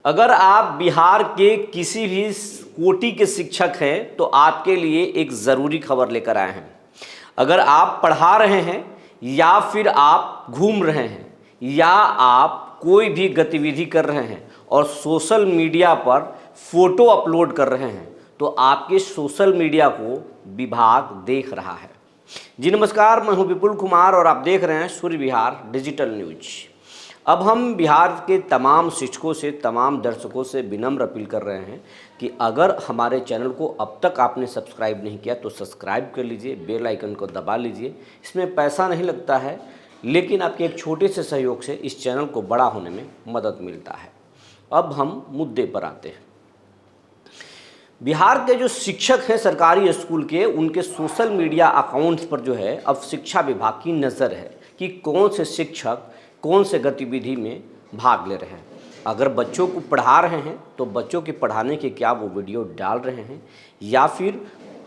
अगर आप बिहार के किसी भी कोटि के शिक्षक हैं तो आपके लिए एक ज़रूरी खबर लेकर आए हैं। अगर आप पढ़ा रहे हैं या फिर आप घूम रहे हैं या आप कोई भी गतिविधि कर रहे हैं और सोशल मीडिया पर फोटो अपलोड कर रहे हैं तो आपके सोशल मीडिया को विभाग देख रहा है। जी नमस्कार, मैं हूं विपुल कुमार और आप देख रहे हैं सूर्य विहार डिजिटल न्यूज। अब हम बिहार के तमाम शिक्षकों से, तमाम दर्शकों से विनम्र अपील कर रहे हैं कि अगर हमारे चैनल को अब तक आपने सब्सक्राइब नहीं किया तो सब्सक्राइब कर लीजिए, बेल आइकन को दबा लीजिए। इसमें पैसा नहीं लगता है, लेकिन आपके एक छोटे से सहयोग से इस चैनल को बड़ा होने में मदद मिलता है। अब हम मुद्दे पर आते हैं। बिहार के जो शिक्षक हैं सरकारी स्कूल के, उनके सोशल मीडिया अकाउंट्स पर जो है अब शिक्षा विभाग की नज़र है कि कौन से शिक्षक कौन से गतिविधि में भाग ले रहे हैं। अगर बच्चों को पढ़ा रहे हैं तो बच्चों के पढ़ाने के क्या वो वीडियो डाल रहे हैं, या फिर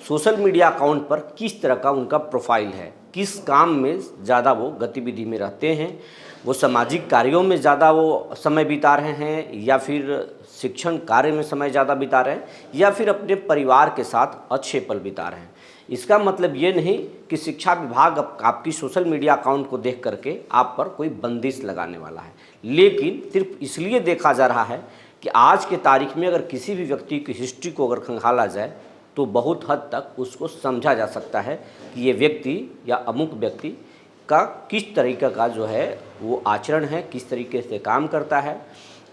सोशल मीडिया अकाउंट पर किस तरह का उनका प्रोफाइल है, किस काम में ज़्यादा वो गतिविधि में रहते हैं, वो सामाजिक कार्यों में ज़्यादा वो समय बिता रहे हैं या फिर शिक्षण कार्य में समय ज़्यादा बिता रहे हैं या फिर अपने परिवार के साथ अच्छे पल बिता रहे हैं। इसका मतलब ये नहीं कि शिक्षा विभाग आपकी सोशल मीडिया अकाउंट को देख करके आप पर कोई बंदिश लगाने वाला है, लेकिन सिर्फ इसलिए देखा जा रहा है कि आज के तारीख में अगर किसी भी व्यक्ति की हिस्ट्री को अगर खंगाला जाए तो बहुत हद तक उसको समझा जा सकता है कि ये व्यक्ति या अमुक व्यक्ति का किस तरीके का जो है वो आचरण है, किस तरीके से काम करता है,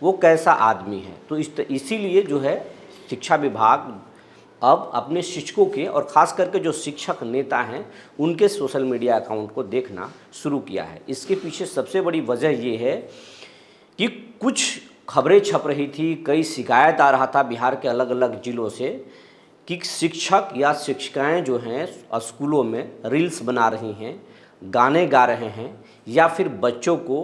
वो कैसा आदमी है। तो इसीलिए जो है शिक्षा विभाग अब अपने शिक्षकों के और ख़ास करके जो शिक्षक नेता हैं उनके सोशल मीडिया अकाउंट को देखना शुरू किया है। इसके पीछे सबसे बड़ी वजह ये है कि कुछ खबरें छप रही थी, कई शिकायत आ रहा था बिहार के अलग अलग ज़िलों से कि शिक्षक या शिक्षिकाएं जो हैं स्कूलों में रील्स बना रही हैं, गाने गा रहे हैं या फिर बच्चों को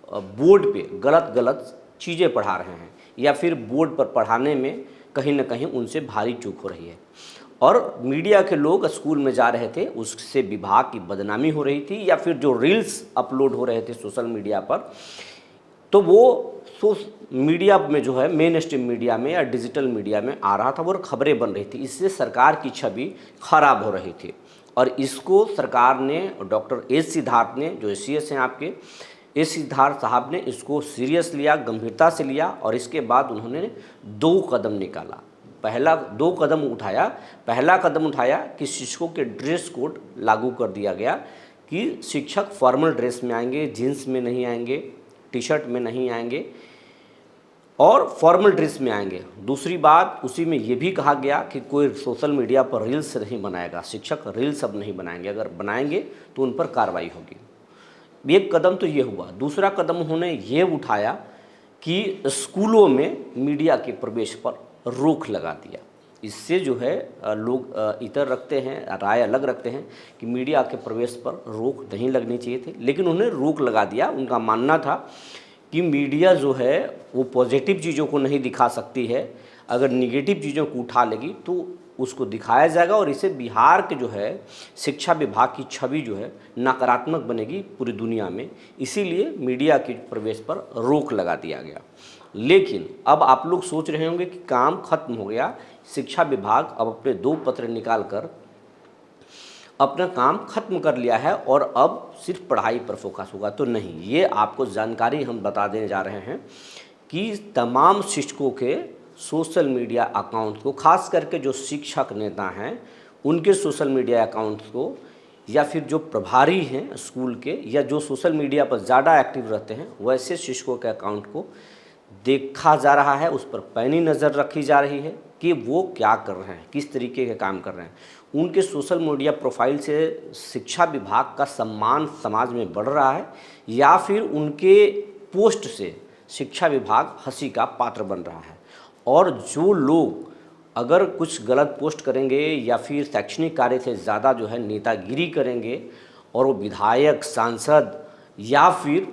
बोर्ड पे गलत गलत चीज़ें पढ़ा रहे हैं या फिर बोर्ड पर पढ़ाने में कहीं ना कहीं उनसे भारी चूक हो रही है। और मीडिया के लोग स्कूल में जा रहे थे, उससे विभाग की बदनामी हो रही थी, या फिर जो रील्स अपलोड हो रहे थे सोशल मीडिया पर तो वो मीडिया में जो है मेन स्ट्रीम मीडिया में या डिजिटल मीडिया में आ रहा था और खबरें बन रही थी। इससे सरकार की छवि खराब हो रही थी और इसको सरकार ने, डॉक्टर एस सिद्धार्थ ने, जो एसीएस हैं आपके, एस सिद्धार्थ साहब ने इसको सीरियस लिया, गंभीरता से लिया और इसके बाद उन्होंने 2 कदम निकाला। पहला कदम उठाया कि शिक्षकों के ड्रेस कोड लागू कर दिया गया कि शिक्षक फॉर्मल ड्रेस में आएंगे, जीन्स में नहीं आएंगे, टी शर्ट में नहीं आएंगे और फॉर्मल ड्रेस में आएंगे। दूसरी बात, उसी में ये भी कहा गया कि कोई सोशल मीडिया पर रील्स नहीं बनाएगा, शिक्षक रील्स अब नहीं बनाएंगे, अगर बनाएंगे तो उन पर कार्रवाई होगी। एक कदम तो ये हुआ। दूसरा कदम उन्होंने ये उठाया कि स्कूलों में मीडिया के प्रवेश पर रोक लगा दिया। इससे जो है लोग इतर रखते हैं, राय अलग रखते हैं कि मीडिया के प्रवेश पर रोक नहीं लगनी चाहिए थी, लेकिन उन्हें रोक लगा दिया। उनका मानना था कि मीडिया जो है वो पॉजिटिव चीज़ों को नहीं दिखा सकती है, अगर निगेटिव चीज़ों को उठा लेगी तो उसको दिखाया जाएगा और इससे बिहार के जो है शिक्षा विभाग की छवि जो है नकारात्मक बनेगी पूरी दुनिया में। इसीलिए मीडिया के प्रवेश पर रोक लगा दिया गया। लेकिन अब आप लोग सोच रहे होंगे कि काम खत्म हो गया, शिक्षा विभाग अब अपने 2 पत्र निकाल कर अपना काम खत्म कर लिया है और अब सिर्फ पढ़ाई पर फोकस होगा। तो नहीं, ये आपको जानकारी हम बता देने जा रहे हैं कि तमाम शिक्षकों के सोशल मीडिया अकाउंट को, खास करके जो शिक्षक नेता हैं उनके सोशल मीडिया अकाउंट्स को, या फिर जो प्रभारी हैं स्कूल के या जो सोशल मीडिया पर ज़्यादा एक्टिव रहते हैं वैसे शिक्षकों के अकाउंट को देखा जा रहा है, उस पर पैनी नज़र रखी जा रही है कि वो क्या कर रहे हैं, किस तरीके के काम कर रहे हैं। उनके सोशल मीडिया प्रोफाइल से शिक्षा विभाग का सम्मान समाज में बढ़ रहा है या फिर उनके पोस्ट से शिक्षा विभाग हंसी का पात्र बन रहा है। और जो लोग अगर कुछ गलत पोस्ट करेंगे या फिर शैक्षणिक कार्य से ज़्यादा जो है नेतागिरी करेंगे और वो विधायक, सांसद या फिर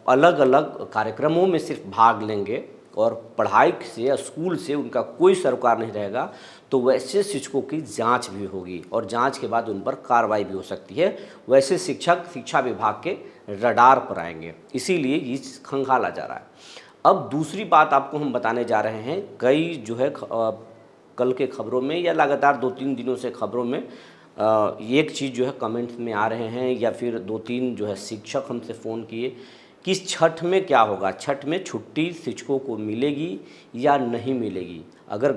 अलग अलग कार्यक्रमों में सिर्फ भाग लेंगे और पढ़ाई से या स्कूल से उनका कोई सरोकार नहीं रहेगा, तो वैसे शिक्षकों की जांच भी होगी और जांच के बाद उन पर कार्रवाई भी हो सकती है। वैसे शिक्षक शिक्षा विभाग के रडार पर आएंगे, इसीलिए ये खंगाला जा रहा है। अब दूसरी बात आपको हम बताने जा रहे हैं, कई जो है कल के खबरों में या लगातार 2-3 दिनों से खबरों में एक चीज़ जो है कमेंट्स में आ रहे हैं, या फिर 2-3 जो है शिक्षक हमसे फ़ोन किए कि छठ में क्या होगा, छठ में छुट्टी शिक्षकों को मिलेगी या नहीं मिलेगी। अगर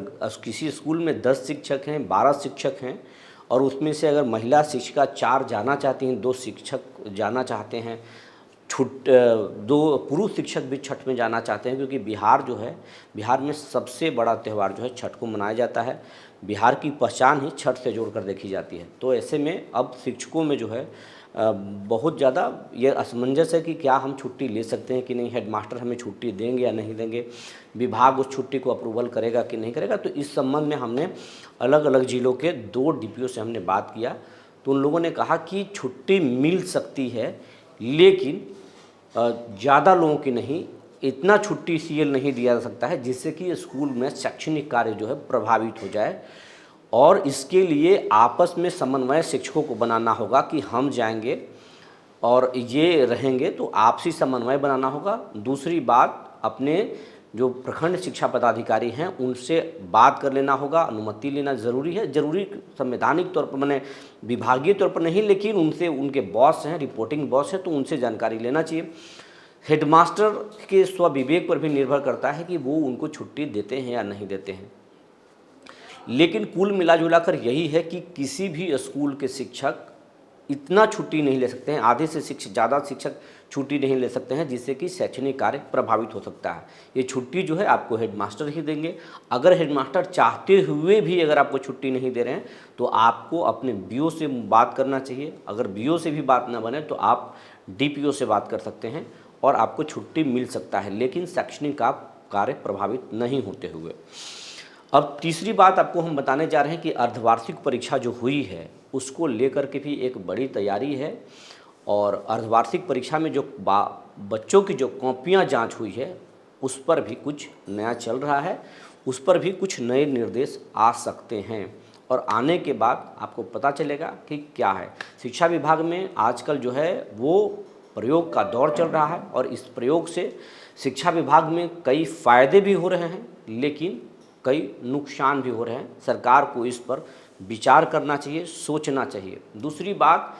किसी स्कूल में 10 शिक्षक हैं, 12 शिक्षक हैं और उसमें से अगर महिला शिक्षिका 4 जाना चाहती हैं, 2 शिक्षक जाना चाहते हैं, 2 पुरुष शिक्षक भी छठ में जाना चाहते हैं, क्योंकि बिहार जो है, बिहार में सबसे बड़ा त्यौहार जो है छठ को मनाया जाता है। बिहार की पहचान ही छठ से जोड़कर देखी जाती है। तो ऐसे में अब शिक्षकों में जो है बहुत ज़्यादा ये असमंजस है कि क्या हम छुट्टी ले सकते हैं कि नहीं, हेडमास्टर हमें छुट्टी देंगे या नहीं देंगे, विभाग उस छुट्टी को अप्रूवल करेगा कि नहीं करेगा। तो इस संबंध में हमने अलग अलग ज़िलों के 2 डीपीओ से हमने बात किया, तो उन लोगों ने कहा कि छुट्टी मिल सकती है, लेकिन ज़्यादा लोगों की नहीं, इतना छुट्टी सीएल नहीं दिया जा सकता है जिससे कि स्कूल में शैक्षणिक कार्य जो है प्रभावित हो जाए। और इसके लिए आपस में समन्वय शिक्षकों को बनाना होगा कि हम जाएंगे और ये रहेंगे, तो आपसी समन्वय बनाना होगा। दूसरी बात, अपने जो प्रखंड शिक्षा पदाधिकारी हैं उनसे बात कर लेना होगा, अनुमति लेना ज़रूरी है। ज़रूरी संवैधानिक तौर पर, मैंने विभागीय तौर पर नहीं, लेकिन उनसे, उनके बॉस हैं, रिपोर्टिंग बॉस हैं, तो उनसे जानकारी लेना चाहिए। हेडमास्टर के स्वविवेक पर भी निर्भर करता है कि वो उनको छुट्टी देते हैं या नहीं देते हैं। लेकिन कुल मिला कर यही है कि किसी भी स्कूल के शिक्षक इतना छुट्टी नहीं ले सकते हैं, आधे से ज़्यादा शिक्षक छुट्टी नहीं ले सकते हैं, जिससे कि शैक्षणिक कार्य प्रभावित हो सकता है। ये छुट्टी जो है आपको हेडमास्टर ही देंगे। अगर हेडमास्टर चाहते हुए भी अगर आपको छुट्टी नहीं दे रहे हैं तो आपको अपने बीओ से बात करना चाहिए। अगर बीओ से भी बात ना बने तो आप डीपीओ से बात कर सकते हैं और आपको छुट्टी मिल सकता है, लेकिन शैक्षणिक कार्य प्रभावित नहीं होते हुए। अब तीसरी बात आपको हम बताने जा रहे हैं कि अर्धवार्षिक परीक्षा जो हुई है उसको लेकर के भी एक बड़ी तैयारी है, और अर्धवार्षिक परीक्षा में जो बच्चों की जो कॉपियां जांच हुई है उस पर भी कुछ नया चल रहा है, उस पर भी कुछ नए निर्देश आ सकते हैं, और आने के बाद आपको पता चलेगा कि क्या है। शिक्षा विभाग में आजकल जो है वो प्रयोग का दौर चल रहा है, और इस प्रयोग से शिक्षा विभाग में कई फ़ायदे भी हो रहे हैं, लेकिन कई नुकसान भी हो रहे हैं। सरकार को इस पर विचार करना चाहिए, सोचना चाहिए। दूसरी बात,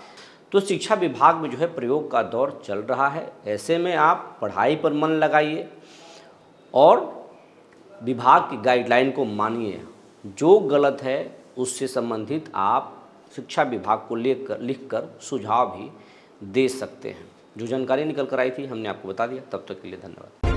तो शिक्षा विभाग में जो है प्रयोग का दौर चल रहा है, ऐसे में आप पढ़ाई पर मन लगाइए और विभाग की गाइडलाइन को मानिए। जो गलत है उससे संबंधित आप शिक्षा विभाग को लिखकर सुझाव भी दे सकते हैं। जो जानकारी निकल कर आई थी हमने आपको बता दिया। तब तक के लिए धन्यवाद।